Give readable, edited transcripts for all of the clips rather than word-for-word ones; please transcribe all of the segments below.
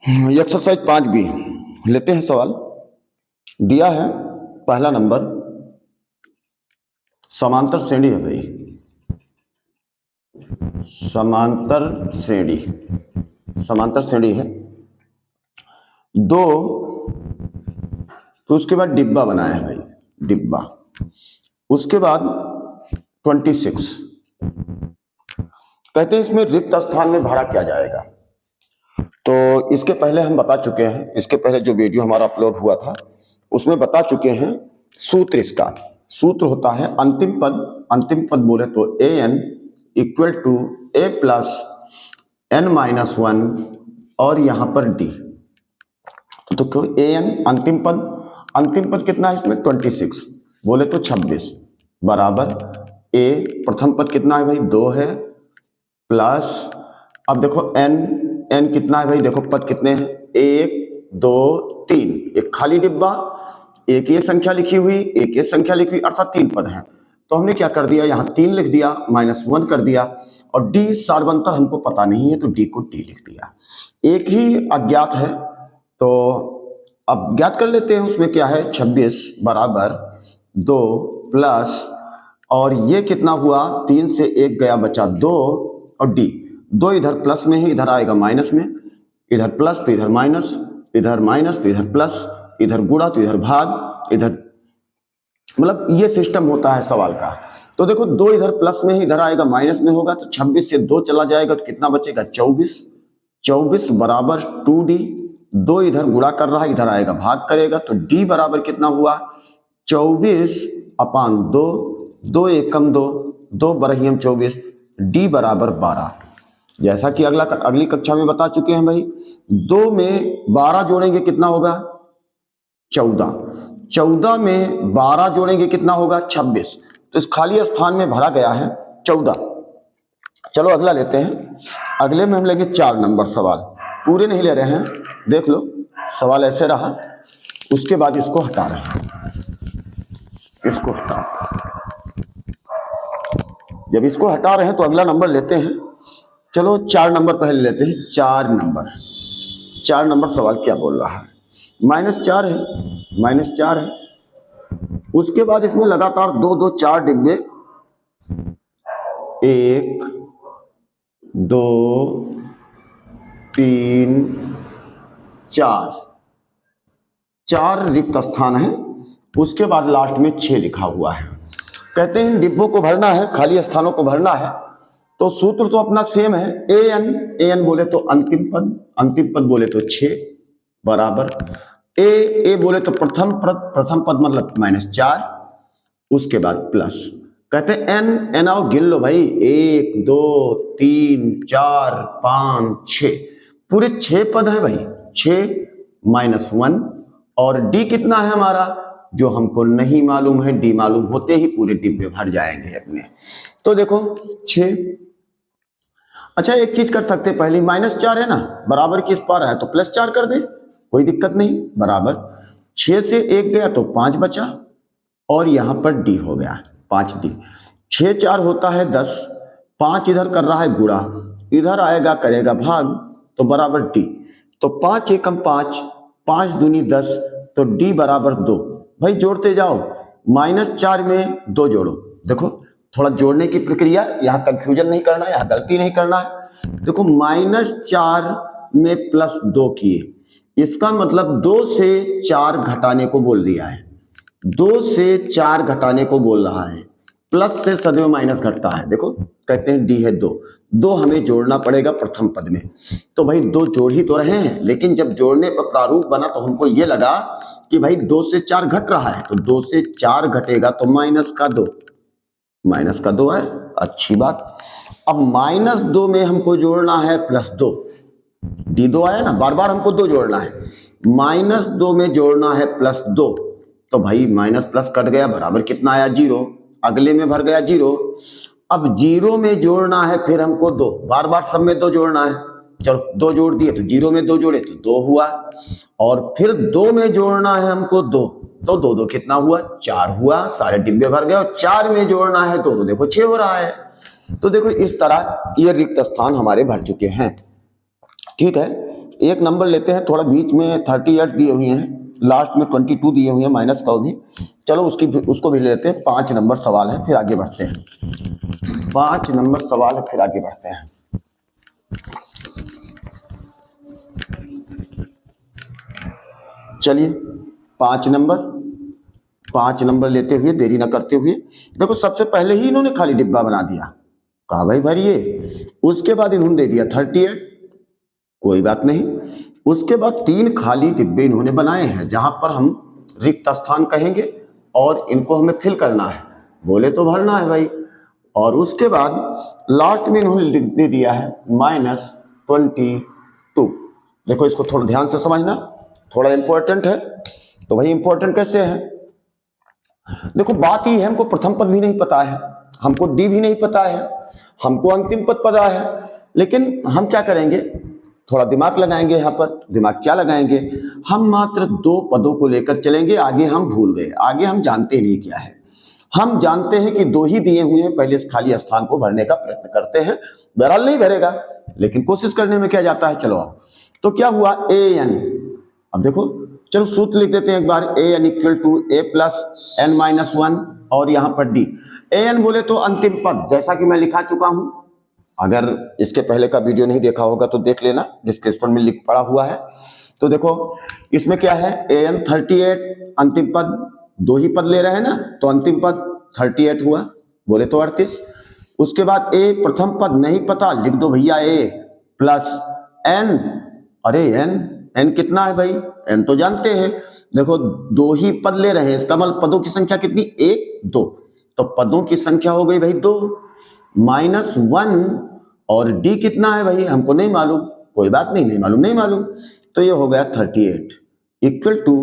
Exercise 5B लेते हैं। सवाल दिया है, पहला नंबर समांतर श्रेणी है भाई, समांतर श्रेणी है दो, तो उसके बाद डिब्बा बनाया है भाई, डिब्बा, उसके बाद 26 कहते हैं इसमें रिक्त स्थान में भरा क्या जाएगा। तो इसके पहले हम बता चुके हैं, इसके पहले जो वीडियो हमारा अपलोड हुआ था उसमें बता चुके हैं सूत्र। इसका सूत्र होता है अंतिम पद बोले तो an equal to a plus n minus 1 और यहां पर d। तो an अंतिम पद कितना है इसमें 26 बोले तो 26 बराबर a प्रथम पद कितना है भाई 2 है प्लस, अब देखो n कितना है भाई, देखो पद कितने हैं 1 2 3, एक खाली डिब्बा, एक ये संख्या लिखी हुई, एक ये संख्या लिखी हुई, अर्थात 3 पद हैं। तो हमने क्या कर दिया, यहाँ 3 लिख दिया, -1 कर दिया, और d सार्वंतर हमको पता नहीं है तो d को d लिख दिया। एक ही अज्ञात है तो अब ज्ञात कर लेते हैं, उसमें क्या है 26 बराबर 2 प्लस, और ये कितना हुआ 3 से 1 गया बचा 2, और d 2 इधर प्लस में है, इधर आएगा माइनस में, इधर प्लस तो इधर माइनस, इधर माइनस तो इधर प्लस, इधर गुणा तो इधर भाग, इधर मतलब ये सिस्टम होता है सवाल का। तो देखो 2 इधर प्लस में है, इधर आएगा माइनस में होगा, तो 26 से 2 चला जाएगा तो कितना बचेगा 24 बराबर 2d, 2 इधर गुणा कर रहा है, इधर आएगा भाग करेगा, तो d बराबर कितना हुआ 24/2, 2 एकम 2, 2 बरहियम 24, d बराबर 12। जैसा कि अगली कक्षा में बता चुके हैं भाई, 2 में 12 जोड़ेंगे कितना होगा 14, 14 में 12 जोड़ेंगे कितना होगा 26, तो इस खाली स्थान में भरा गया है 14। चलो अगला लेते हैं, अगले में हम लेंगे 4 नंबर सवाल, पूरे नहीं ले रहे हैं, देख लो सवाल ऐसे रहा, उसके बाद इसको हटा रहे हैं, इसको हटा, जब इसको हटा रहे हैं तो अगला नंबर लेते हैं। चलो 4 नंबर पहले लेते हैं, 4 नंबर सवाल क्या बोल रहा है, -4 है, उसके बाद इसमें लगातार 2 2 4 डिब्बे, 1 2 3 4 रिक्त स्थान है, उसके बाद लास्ट में 6 लिखा हुआ है। कहते हैं इन डिब्बों को भरना है, खाली स्थानों को भरना है, तो सूत्र तो अपना सेम है, an बोले तो अंतिम पद बोले तो 6 बराबर a बोले तो प्रथम पद मतलब -4, उसके बाद प्लस, कहते हैं n आओ गिन लो भाई, 1 2 3 4 5 6, पूरे 6 पद है भाई, 6 -1, और d कितना है हमारा जो हमको नहीं मालूम है, d मालूम होते ही पूरे डिब्बे भर जाएंगे अपने। तो देखो 6, अच्छा एक चीज कर सकते हैं, पहले -4 है ना, बराबर की इस पार है तो +4 कर दे, कोई दिक्कत नहीं, बराबर 6 से 1 गया तो 5 बचा, और यहां पर d हो गया 5d, 6 4 होता है 10, 5 इधर कर रहा है गुणा, इधर आएगा करेगा भाग, तो बराबर d, तो 5 एकम 5, 5 दूनी 10, तो d बराबर 2। भाई जोड़ते जाओ, -4 में 2 जोड़ो, देखो थोड़ा जोड़ने की प्रक्रिया, यहाँ कंफ्यूजन नहीं करना है, यहाँ गलती नहीं करना है। देखो -4 में +2 किए, इसका मतलब 2 से 4 घटाने को बोल दिया है, 2 से 4 घटाने को बोल रहा है, प्लस से सदैव माइनस घटता है। देखो कहते हैं d है 2 हमें जोड़ना पड़ेगा प्रथम पद में, तो भाई 2 जोड़ ही तो रहे हैं, लेकिन जब जोड़ने पर प्रारूप बना तो हमको ये लगा कि भाई 2 से 4 घट रहा है, तो 2 से 4 घटेगा तो माइनस का 2 है, अच्छी बात। अब -2 में हमको जोड़ना है +2, d2 आया ना, बार बार हमको 2 जोड़ना है, -2 में जोड़ना है +2, तो भाई माइनस प्लस कट गया, बराबर कितना आया 0, अगले में भर गया 0, अब 0 में जोड़ना है फिर हमको 2, बार बार सब में 2 जोड़ना है, चलो 2 जोड़ दिए, तो 0 में 2 जोड़े तो 2 हुआ, और फिर 2 में जोड़ना है हमको 2, तो 2 2 कितना हुआ 4 हुआ, सारे डिब्बे भर गए, और 4 में जोड़ना है तो देखो 6 हो रहा है। तो देखो इस तरह ये रिक्त स्थान हमारे भर चुके हैं, ठीक है। एक नंबर लेते हैं, थोड़ा बीच में 38 दिए हुए हैं, लास्ट में 22 दिए हुए हैं माइनस का भी, चलो उसको भी लेते हैं। 5 नंबर सवाल है, फिर आगे बढ़ते हैं। 5 नंबर सवाल है, फिर आगे बढ़ते हैं। चलिए 5 नंबर लेते हुए, देरी ना करते हुए, देखो सबसे पहले ही इन्होंने खाली डिब्बा बना दिया, कहा भाई भरिए। उसके बाद इन्होंने दे दिया 38, कोई बात नहीं। उसके बाद 3 खाली डिब्बे इन्होंने बनाए हैं जहां पर हम रिक्त स्थान कहेंगे और इनको हमें फिल करना है, बोले तो भरना है भाई। और उसके बाद लास्ट में इन्होंने दे दिया है -22। देखो इसको थोड़ा ध्यान से समझना, थोड़ा इंपॉर्टेंट है। तो भाई इंपॉर्टेंट कैसे है, देखो बात ये है, हमको प्रथम पद भी नहीं पता है, हमको डी भी नहीं पता है, हमको अंतिम पद पता है, लेकिन हम क्या करेंगे, थोड़ा दिमाग लगाएंगे। यहाँ पर दिमाग क्या लगाएंगे, हम मात्र 2 पदों को लेकर चलेंगे, आगे हम भूल गए, आगे हम जानते नहीं क्या है। हम जानते हैं कि 2 ही दिए हुए हैं, पहले इस खाली स्थान को भरने का प्रयत्न करते हैं, बहरहाल नहीं भरेगा लेकिन कोशिश करने में क्या जाता है। चलो आओ, तो क्या हुआ ए एन, अब देखो चलो सूत्र लिख देते हैं एक बार, a n equal to a plus n minus 1, और यहां पर डी। ए एन बोले तो अंतिम पद, जैसा कि मैं लिखा चुका हूं, अगर इसके पहले का वीडियो नहीं देखा होगा तो देख लेना, डिस्क्रिप्शन में लिख पड़ा हुआ है। तो देखो इसमें क्या है, ए एन 38, अंतिम पद 2 ही पद ले रहे हैं ना, तो अंतिम पद 38 हुआ, बोले तो 38। उसके बाद ए प्रथम पद नहीं पता, लिख दो भैया ए प्लस एन, अरे एन कितना है भाई, एन तो जानते हैं, देखो 2 ही पद ले रहे हैं, इसका मतलब पदों की संख्या कितनी, 1 2, तो पदों की संख्या हो गई भाई 2, -1, और डी कितना है भाई हमको नहीं मालूम, कोई बात नहीं, नहीं मालूम, तो ये हो गया 38 इक्वल टू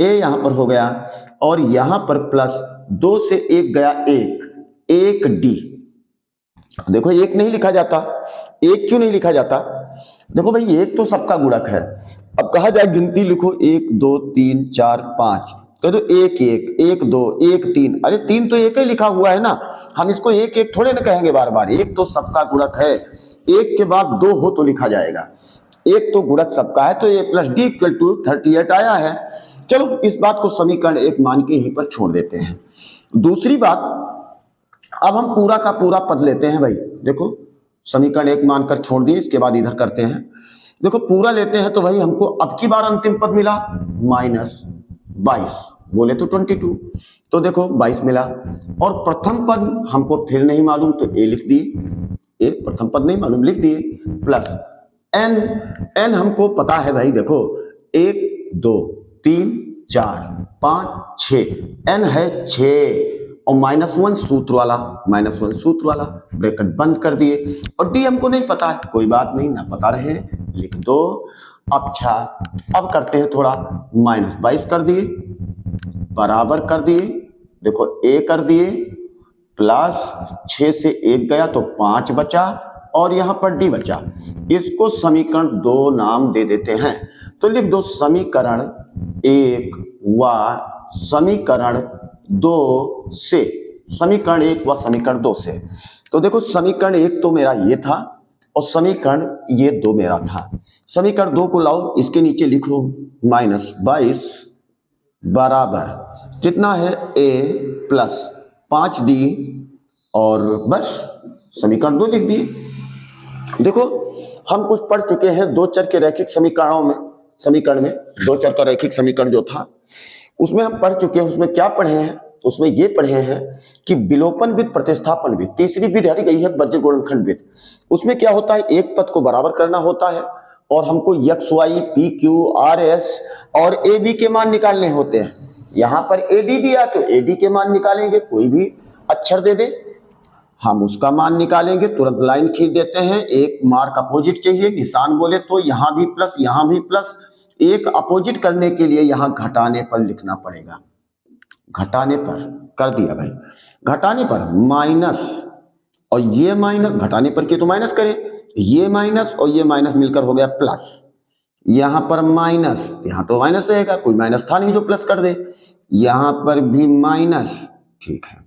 ए यहां पर हो गया, और यहां पर प्लस 2 से 1 गया 1 डी। देखो 1 नहीं लिखा जाता, 1 क्यों नहीं लिखा जाता, देखो भाई 1 तो सबका गुणक है, अब कहा जाए गिनती लिखो 1 2 3 4 5, कह दो 1 1 1 2 1 3, अरे 3 तो 1 ही लिखा हुआ है ना, हम इसको 1 1 थोड़े ना कहेंगे बार बार, 1 तो सबका गुणक है, 1 के बाद 2 हो तो लिखा जाएगा, 1 तो गुणक सबका है, तो ए प्लस डी इक्वल टू 38 आया है। चलो इस बात को समीकरण 1 मान के यहीं पर छोड़ देते हैं। दूसरी बात, अब हम पूरा का पूरा पद लेते हैं भाई, देखो समीकरण 1 मानकर छोड़ दिए, इसके बाद इधर करते हैं, देखो पूरा लेते हैं तो भाई हमको अब की बार अंतिम पद मिला -22, बोले तो 22, तो देखो 22 मिला, और प्रथम पद हमको फिर नहीं मालूम तो ए लिख दिए, ए प्रथम पद नहीं मालूम लिख दिए, प्लस एन हमको पता है भाई, देखो 1 2 3 4 5 6, एन है 6, और -1 सूत्र वाला, ब्रैकेट बंद कर दिए, और डी हमको नहीं पता है, कोई बात नहीं, ना पता रहे लिख दो। अच्छा अब करते हैं थोड़ा, -22 कर दिए, बराबर कर दिए, देखो ए कर दिए, प्लस 6 से 1 गया तो 5 बचा, और यहां पर डी बचा, इसको समीकरण 2 नाम दे देते हैं, तो लिख दो समीकरण 1 व समीकरण 2 से, समीकरण 1 व समीकरण 2 से। तो देखो समीकरण 1 तो मेरा ये था, और समीकरण ये 2 मेरा था, समीकरण 2 को लाओ, इसके नीचे लिखो -22 बराबर कितना है, ए प्लस 5d, और बस समीकरण 2 लिख दिए। देखो हम कुछ पढ़ चुके हैं 2 चर के रैखिक समीकरण में 2 चर का रैखिक समीकरण जो था उसमें हम पढ़ चुके हैं, उसमें क्या पढ़े हैं, उसमें ये पढ़े हैं कि विलोपन विद प्रतिस्थापन विद, तीसरी विधि हट गई है बज्र गुणनखंड विद। उसमें क्या होता है, एक पद को बराबर करना होता है, और हमको x y p q r s और ए बी के मान निकालने होते हैं। यहां पर ए डी दिया तो ए डी के मान निकालेंगे, कोई भी अक्षर दे दे हम उसका मान निकालेंगे, तुरंत लाइन खींच देते हैं, एक मार्क अपोजिट चाहिए, निशान बोले तो यहां भी प्लस यहां भी प्लस, एक अपोजिट करने के लिए यहां घटाने पर लिखना पड़ेगा, घटाने पर कर दिया भाई, घटाने पर माइनस, और ये माइनस, घटाने पर के तो माइनस करें, ये माइनस और ये माइनस मिलकर हो गया प्लस, यहां पर माइनस, यहां तो माइनस रहेगा, कोई माइनस था नहीं जो प्लस कर दे, यहां पर भी माइनस, ठीक है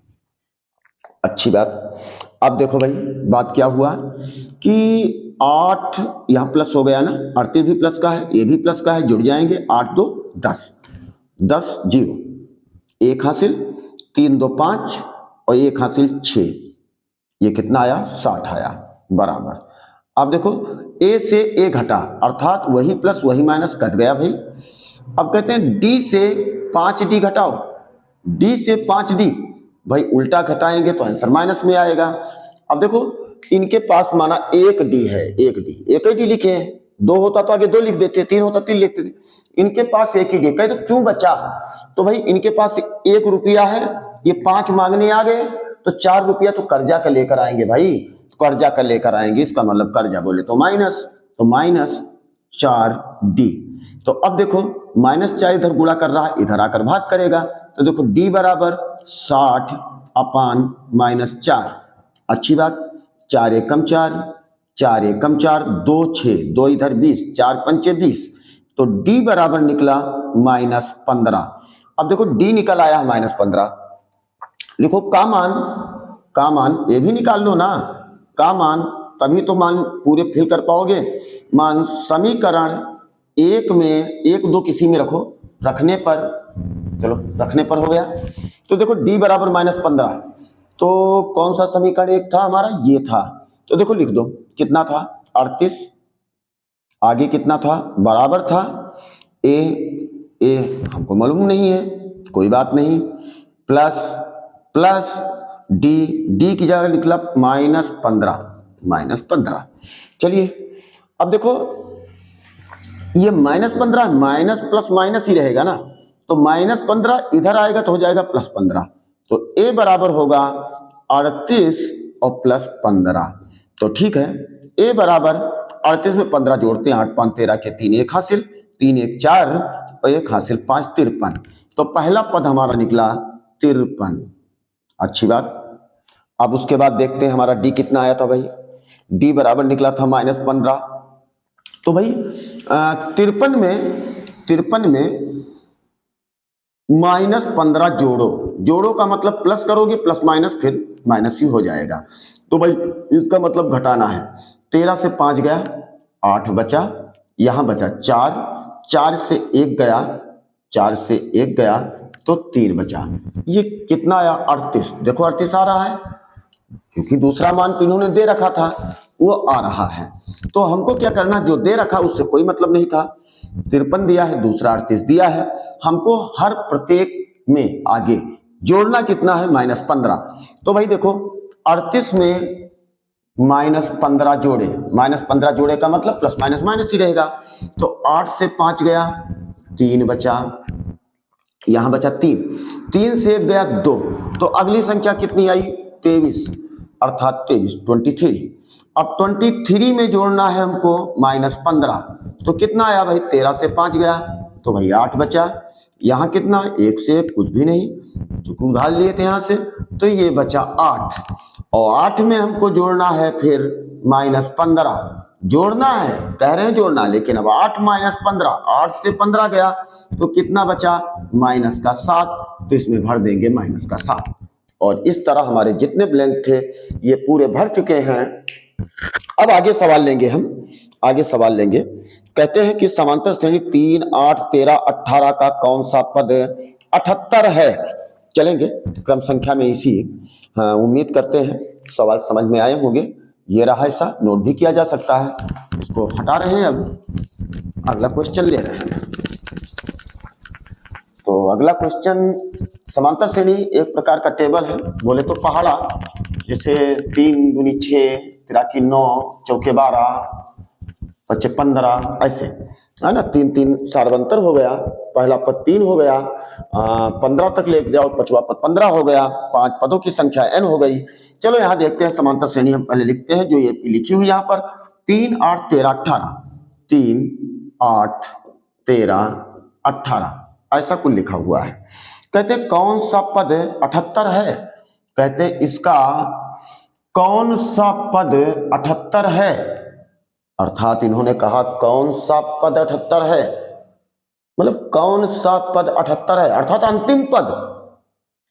अच्छी बात। अब देखो भाई बात क्या हुआ कि 8 यहाँ प्लस हो गया ना, 38 भी प्लस का है, ये भी प्लस का है, जुड़ जाएंगे 8 2 10, 10 0, 1 हासिल, 3 2 5 और 1 हासिल 6, ये कितना आया 60 आया बराबर। अब देखो ए से ए घटा अर्थात वही प्लस वही माइनस कट गया भाई। अब कहते हैं डी से 5d घटाओ, डी से 5d, भाई उल्टा घटाएंगे तो आंसर माइनस में आएगा। अब देखो इनके पास माना 1d है, 1d, एक ही डी लिखे हैं, 2 होता तो आगे 2 लिख देते, 3 होता 3 लिखते थे, इनके पास 1 ही डी, कहे तो क्यों बचा, तो भाई इनके पास 1 रुपया है, ये 5 मांगने आ गए तो 4 रुपया तो कर्जा का लेकर आएंगे भाई, कर्जा का लेकर आएंगे, इसका मतलब कर्जा बोले तो माइनस 4d। तो अब देखो -4 इधर गुणा कर रहा है, इधर आकर भाग करेगा, तो देखो d बराबर 60 अपान -4, अच्छी बात, 4 एकम 4, 4 एकम 4, 2 6, 2 इधर 20, 4 पंचे 20, तो d बराबर निकला -15। अब देखो d निकल आया है -15, लिखो का मान ये भी निकाल लो ना, का मान, तभी तो मान पूरे फिल कर पाओगे। मान समीकरण 1 में 1 2 किसी में रखो, रखने पर, चलो रखने पर हो गया, तो देखो d बराबर -15, तो कौन सा समीकरण 1 था हमारा, ये था, तो देखो लिख दो कितना था 38, आगे कितना था बराबर था ए हमको मालूम नहीं है, कोई बात नहीं, प्लस डी की जगह निकला -15। चलिए अब देखो ये -15 माइनस प्लस माइनस ही रहेगा ना, तो -15 इधर आएगा तो हो जाएगा +15, तो ए बराबर होगा 38 और +15, तो ठीक है, ए बराबर 38 में 15 जोड़ते हैं, 8 5 13 के 3 1 हासिल, 3 1 4 और 1 हासिल 5 53, तो पहला पद हमारा निकला 53, अच्छी बात। अब उसके बाद देखते हैं हमारा डी कितना आया था भाई, डी बराबर निकला था -15, तो भाई 53 में -15 जोड़ो का मतलब प्लस करोगे, प्लस माइनस फिर माइनस ही हो जाएगा, तो भाई इसका मतलब घटाना है, 13 से 5 गया 8 बचा, यहां बचा 4 से 1 गया, 4 से 1 गया तो 3 बचा, ये कितना आया 38, देखो 38 आ रहा है क्योंकि दूसरा मान तो इन्होंने दे रखा था वो आ रहा है, तो हमको क्या करना, जो दे रखा उससे कोई मतलब नहीं था, 53 दिया है, दूसरा 38 दिया है, हमको हर प्रत्येक में आगे जोड़ना कितना है -15, तो भाई देखो 38 में -15 जोड़े, -15 जोड़े का मतलब प्लस माइनस माइनस ही रहेगा, तो 8 से 5 गया 3 बचा, यहां बचा 3 से 1 गया 2, तो अगली संख्या कितनी आई 23, अर्थात 23 अब 23 में जोड़ना है हमको -15, तो कितना आया भाई, 13 से 5 गया तो भाई 8 बचा, यहां कितना 1 से 1 कुछ भी नहीं, चूंकि उधार लिए थे यहां से, तो ये बचा 8, और 8 में हमको जोड़ना है फिर -15, जोड़ना है, कह रहे हैं जोड़ना, लेकिन अब 8 -15, 8 से 15 गया तो कितना बचा -7, तो इसमें भर देंगे -7, और इस तरह हमारे जितने ब्लैंक थे ये पूरे भर चुके हैं। अब आगे सवाल लेंगे हम, कहते हैं कि समांतर श्रेणी 3 8 13 18 का कौन सा पद 78 है, चलेंगे क्रम संख्या में इसी, उम्मीद करते हैं सवाल समझ में आए होंगे, ये रहा, ऐसा नोट भी किया जा सकता है, इसको हटा रहे हैं, अब अगला क्वेश्चन ले रहे हैं। तो अगला क्वेश्चन, समांतर श्रेणी एक प्रकार का टेबल है, बोले तो पहाड़ा, जैसे 3 दूनी 6, 3 9, चौके 12, 5 15, ऐसे है ना, 3 3 सार्वंतर हो गया, पहला पद 3 हो गया, 15 तक ले जाओ, पांचवा पद 15 हो गया, 5 पदों की संख्या n हो गई। चलो यहाँ देखते हैं समांतर श्रेणी, हम पहले लिखते हैं जो ये लिखी हुई यहाँ पर 3 8 13 18, 3 8 13 18 ऐसा कुल लिखा हुआ है। कहते कौन सा पद 78 है, कहते इसका कौन सा पद 78 है, अर्थात इन्होंने कहा कौन सा पद 78 है, मतलब कौन सा पद 78 है, अर्थात अंतिम पद,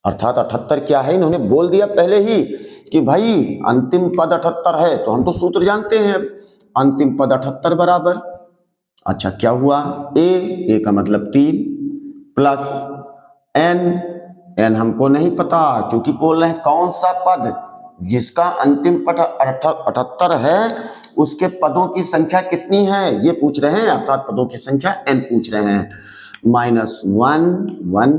अर्थात 78 क्या है, इन्होंने बोल दिया पहले ही कि भाई अंतिम पद 78 है, तो हम तो सूत्र जानते हैं अंतिम पद 78 बराबर, अच्छा क्या हुआ, ए का मतलब 3 प्लस एन हमको नहीं पता, क्योंकि बोल रहे हैं कौन सा पद जिसका अंतिम पद 78 है उसके पदों की संख्या कितनी है ये पूछ रहे हैं, अर्थात पदों की संख्या n पूछ रहे हैं। -1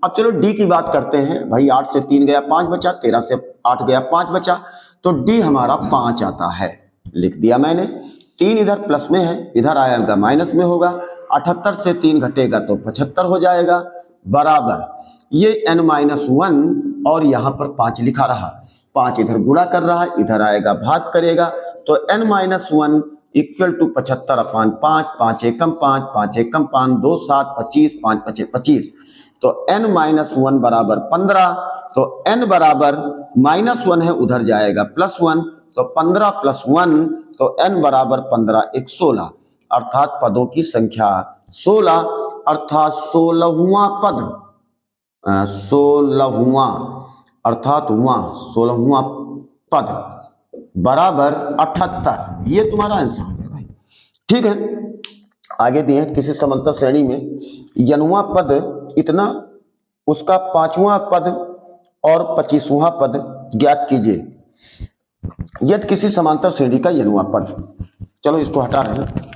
अब चलो डी की बात करते हैं भाई, 8 से 3 गया 5 बचा, 13 से 8 गया 5 बचा, तो डी हमारा 5 आता है, लिख दिया मैंने। 3 इधर प्लस में है, इधर आएगा माइनस में होगा, 78 से 3 घटेगा तो 75 हो जाएगा, बराबर ये n-1 और यहाँ पर 5 लिखा रहा, 5 इधर गुणा कर रहा है, इधर आएगा भाग करेगा, तो n-1 इक्वल टू 75/5, 5 एकम 5, 5 एकम 5, 2 7 25, 5 5 25, तो n-1 बराबर 15, तो n बराबर -1 है उधर जाएगा +1, तो 15 + 1, तो n बराबर 15 1 16, अर्थात पदों की संख्या 16, अर्थात 16वां पद, 16वां अर्थात 16वां पद बराबर 78, ये तुम्हारा आंसर हो गया भाई। ठीक है, आगे दिए किसी समांतर श्रेणी में यनुआ पद इतना, उसका 5वां पद और 25वां पद ज्ञात कीजिए, यदि किसी समांतर श्रेणी का यनुआ पद, चलो इसको हटा रहे हैं।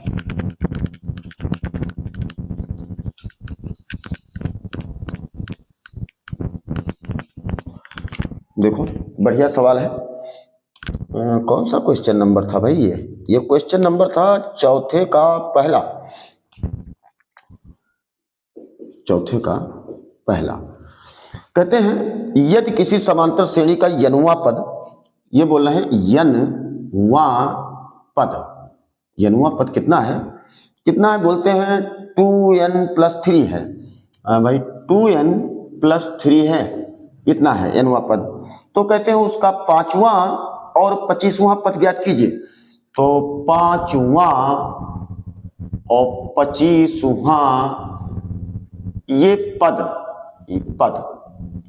देखो बढ़िया सवाल है, कौन सा क्वेश्चन नंबर था भाई, ये क्वेश्चन नंबर था चौथे का पहला, चौथे का पहला। कहते हैं यदि किसी समांतर श्रेणी का यनुआ पद, ये बोल रहे हैं यनुआ पद, यनुआ पद कितना है, कितना है बोलते हैं 2n + 3 है भाई, 2n + 3 है, इतना है यनुआ पद, तो कहते हैं उसका 5वां और 25वां पद ज्ञात कीजिए, तो 5वां और 25वां ये पद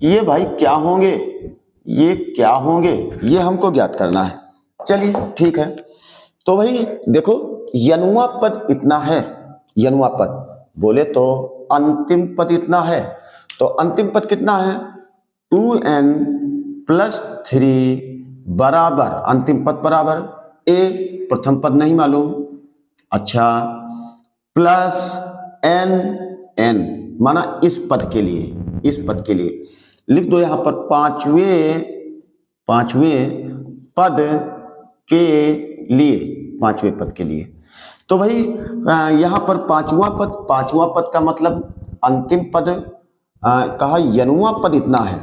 ये भाई क्या होंगे, ये क्या होंगे, ये हमको ज्ञात करना है। चलिए ठीक है, तो भाई देखो यनुआ पद इतना है, यनुआ पद बोले तो अंतिम पद इतना है, तो अंतिम पद कितना है 2n + 3 बराबर, अंतिम पद बराबर a, प्रथम पद नहीं मालूम, अच्छा प्लस n माना इस पद के लिए, इस पद के लिए लिख दो यहां पर पांचवें पद के लिए, पांचवें पद के लिए, तो भाई यहां पर पांचवा पद का मतलब अंतिम पद कहा यनुआ पद इतना है,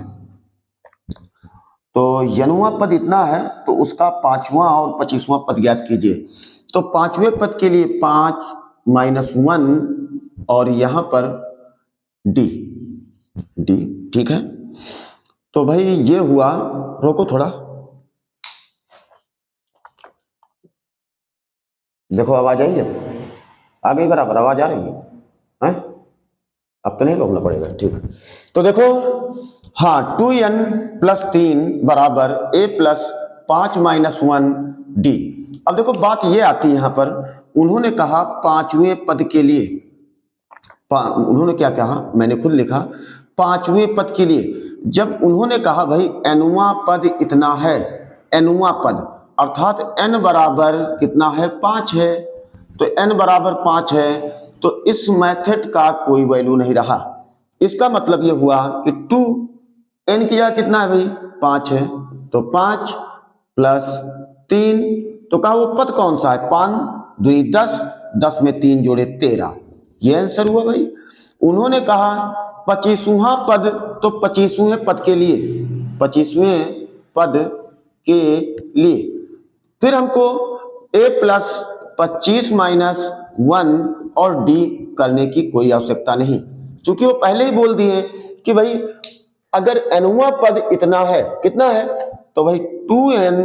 तो यनुआ पद इतना है तो उसका 5वां और 25वां पद ज्ञात कीजिए, तो 5वें पद के लिए 5 - 1 और यहां पर डी, ठीक है, तो भाई ये हुआ, रोको थोड़ा, देखो आवाज आई है, आ गई बराबर, आवाज आ रही है, अब तो नहीं रोकना पड़ेगा, ठीक है, तो देखो हाँ 2n + 3 बराबर a + 5 - 1 d। अब देखो बात ये आती है यहां पर, उन्होंने कहा 5वें पद के लिए, उन्होंने क्या कहा, मैंने खुद लिखा 5वें पद के लिए, जब उन्होंने कहा भाई nवां पद इतना है, nवां पद अर्थात n बराबर कितना है 5 है, तो n बराबर 5 है, तो इस मेथड का कोई वैल्यू नहीं रहा, इसका मतलब यह हुआ कि 2n की जगह कितना है भाई 5 है, तो 5 + 3, तो कहा वो पद कौन सा है, 5 2 10, 10 में 3 जोड़े 13, ये आंसर हुआ भाई। उन्होंने कहा 25वां पद, तो 25वें पद के लिए, 25वें पद के लिए फिर हमको a + 25 - 1 और d करने की कोई आवश्यकता नहीं, क्योंकि वो पहले ही बोल दिए कि भाई अगर nवां पद इतना है, कितना है, तो भाई 2n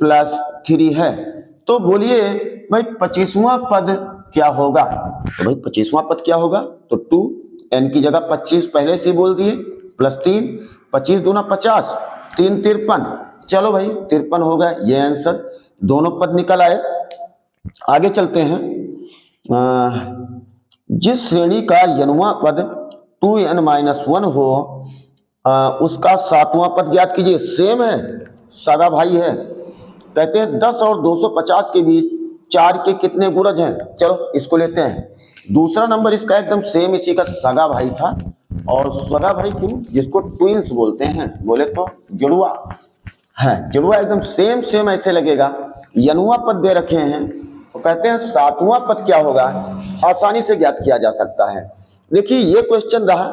+ 3 है, तो बोलिए भाई 25वां पद क्या होगा, तो भाई 25वां पद क्या होगा, तो 2n की जगह 25 पहले से बोल दिए, +3, 25 दूना 50, 3 53, चलो भाई 53 होगा, ये आंसर, दोनों पद निकल आए। आगे चलते हैं। जिस श्रेणी का यनुआ पद 2n-1 हो उसका सातवां पद ज्ञात कीजिए। सेम है, सगा भाई है। कहते हैं 10 और 250 के बीच 4 के कितने गुणज हैं। चलो इसको लेते हैं। दूसरा नंबर इसका एकदम सेम, इसी का सगा भाई था। और सगा भाई क्यों, जिसको ट्विंस बोलते हैं, बोले तो जुड़वा है, जुड़वा एकदम सेम सेम ऐसे लगेगा। यनुआ पद दे रखे हैं तो कहते हैं सातवां पद क्या होगा, आसानी से ज्ञात किया जा सकता है। देखिए ये क्वेश्चन रहा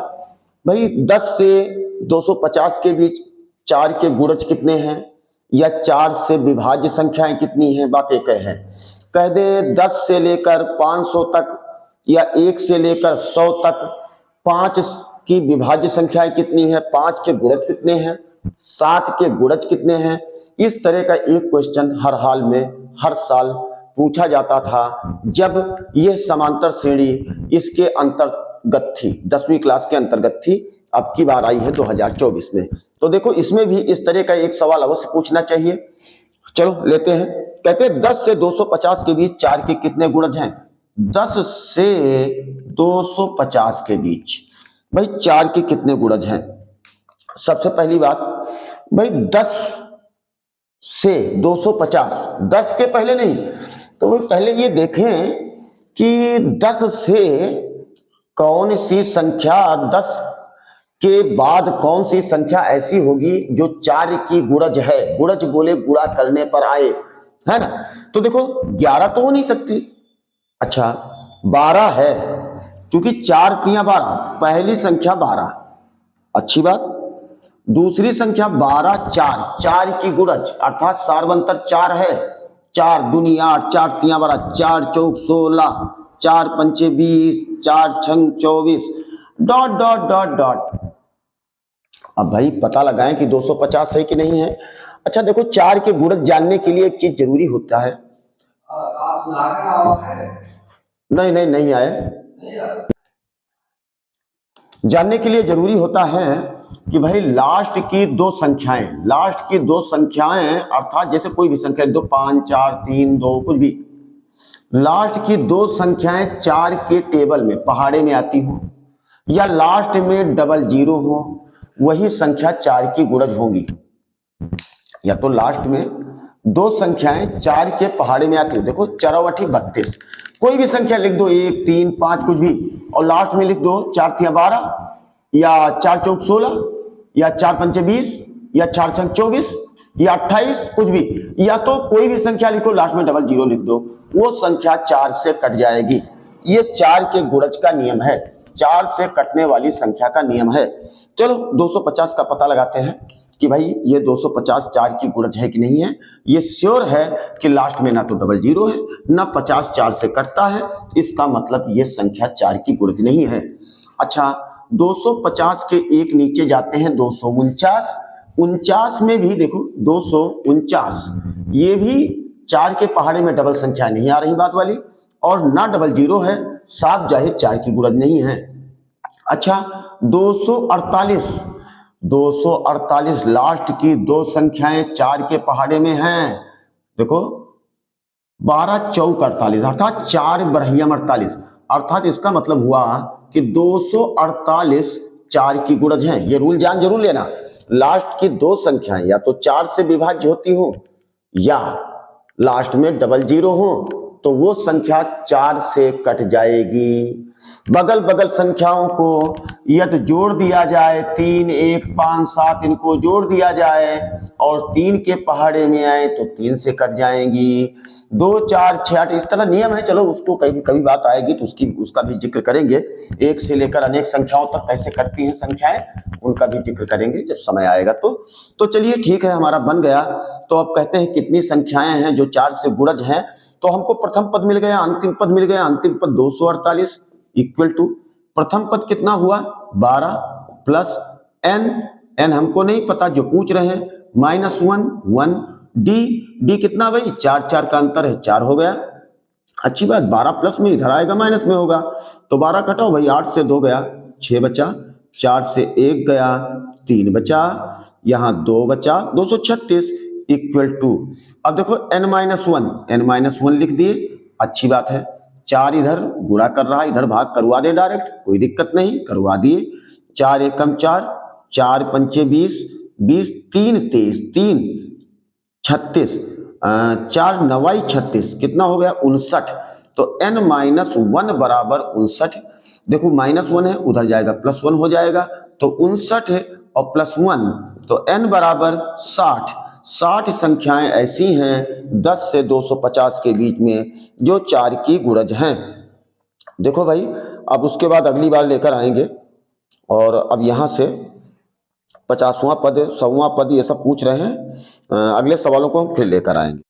भाई 10 से 250 के बीच 4 के गुणज कितने हैं, या 4 से विभाज्य संख्याएं कितनी हैं, बात एक है। कह दे 10 से लेकर 500 तक या 1 से लेकर 100 तक 5 की विभाज्य संख्याएं कितनी है, 5 के गुणज कितने हैं, 7 के गुणज कितने हैं। इस तरह का एक क्वेश्चन हर हाल में हर साल पूछा जाता था जब यह समांतर श्रेणी इसके अंतर्गत थी, 10वीं क्लास के अंतर्गत थी। अब की बार आई है 2024 में। तो देखो इसमें भी इस तरह का एक सवाल अवश्य पूछना चाहिए। चलो लेते हैं। कहते हैं 10 से 250 के बीच 4 के कितने गुणज हैं। 10 से 250 के बीच भाई 4 के कितने गुणज हैं। सबसे पहली बात भाई 10 से 250, 10 के पहले नहीं, तो वो पहले ये देखें कि 10 से कौन सी संख्या, 10 के बाद कौन सी संख्या ऐसी होगी जो 4 की गुणज है। गुणज बोले गुणा करने पर आए, है ना। तो देखो 11 तो हो नहीं सकती। अच्छा 12 है, क्योंकि 4 तिया 12, पहली संख्या 12, अच्छी बात। दूसरी संख्या 12, 4 की गुणज अर्थात सार्वंतर 4 है। 4 दूनी 8, 4 तिया 12, 4 चौक 16, 4 पंचे 20, 4 छंग 24, डॉट डॉट डॉट डॉट। अब भाई पता लगाएं कि 250 है कि नहीं है। अच्छा देखो 4 के गुणज जानने के लिए एक चीज जरूरी होता है। नहीं नहीं नहीं आए। जानने के लिए जरूरी होता है कि भाई लास्ट की दो संख्याएं, अर्थात जैसे कोई भी संख्या 2, 5, 4, 3, 2 कुछ भी, लास्ट की दो संख्याएं 4 के टेबल में पहाड़े में आती हो या लास्ट में डबल जीरो हो, वही संख्या 4 की गुणज होंगी। या तो लास्ट में दो संख्याएं 4 के पहाड़े में आती हो, देखो 4 32, कोई भी संख्या लिख दो 1, 3, 5 कुछ भी, और लास्ट में लिख दो 4 तिया 12 या 4 चौक 16 या 4 पंचे 20 या 4 छंग 24 या 28 कुछ भी, या तो कोई भी संख्या लिखो लास्ट में डबल जीरो लिख दो, वो संख्या 4 से कट जाएगी। ये 4 के गुणज का नियम है, 4 से कटने वाली संख्या का नियम है। चलो 250 का पता लगाते हैं कि भाई ये 250 4 की गुणज है कि नहीं है। ये श्योर है कि लास्ट में ना तो डबल जीरो है ना 50 4 से कटता है, इसका मतलब ये संख्या 4 की गुणज नहीं है। अच्छा 250 के एक नीचे जाते हैं 249, 49 में भी देखो 249, ये भी 4 के पहाड़े में डबल संख्या नहीं आ रही बात वाली, और ना डबल जीरो है, साफ जाहिर 4 की गुणज नहीं है। अच्छा 248 लास्ट की दो संख्याएं 4 के पहाड़े में हैं, देखो 12 चौक 48 अर्थात 4 बरहियम 48, अर्थात इसका मतलब हुआ कि 248 4 की गुणज हैं। ये रूल जान जरूर लेना, लास्ट की दो संख्याएं या तो 4 से विभाज्य होती हो या लास्ट में डबल जीरो हो, तो वो संख्या 4 से कट जाएगी। बगल बगल संख्याओं को यदि जोड़ दिया जाए, 3, 1, 5, 7 इनको जोड़ दिया जाए और 3 के पहाड़े में आए तो 3 से कट जाएंगी। 2, 4, 6, 8 इस तरह नियम है। चलो उसको कभी बात आएगी तो उसका भी जिक्र करेंगे। 1 से लेकर अनेक संख्याओं तक कैसे कटती हैं संख्याएं, उनका भी जिक्र करेंगे जब समय आएगा। तो चलिए ठीक है, हमारा बन गया। तो अब कहते हैं कितनी संख्याएं हैं जो 4 से गुणज हैं। तो हमको प्रथम पद मिल गया, अंतिम पद मिल गया। अंतिम पद 248 इक्वल टू प्रथम पद कितना हुआ 12 प्लस n हमको नहीं पता, जो पूछ रहे हैं -1 1 d कितना भाई 4 4 का अंतर है, 4 हो गया। अच्छी बात, 12 प्लस में इधर आएगा माइनस में होगा, तो 12 कटाओ भाई, 8 से 2 गया 6 बचा, 4 से 1 गया 3 बचा, यहां 2 बचा, 236 इक्वल टू, अब देखो n-1 लिख दिए, अच्छी बात है। 4 इधर गुणा कर रहा है, इधर भाग करवा दे डायरेक्ट, कोई दिक्कत नहीं, करवा दिए। 4 एकम 4, 4 पंचे 20, 20 3 23, 3 36, 4 नवाई 36, कितना हो गया 59। तो n माइनस 1 बराबर 59। देखो -1 है, उधर जाएगा +1 हो जाएगा, तो 59 है और +1, तो n बराबर 60। 60 संख्याएं ऐसी हैं 10 से 250 के बीच में जो 4 की गुणज हैं। देखो भाई, अब उसके बाद अगली बार लेकर आएंगे, और अब यहाँ से 50वां पद, 100वां पद ये सब पूछ रहे हैं, अगले सवालों को हम फिर लेकर आएंगे।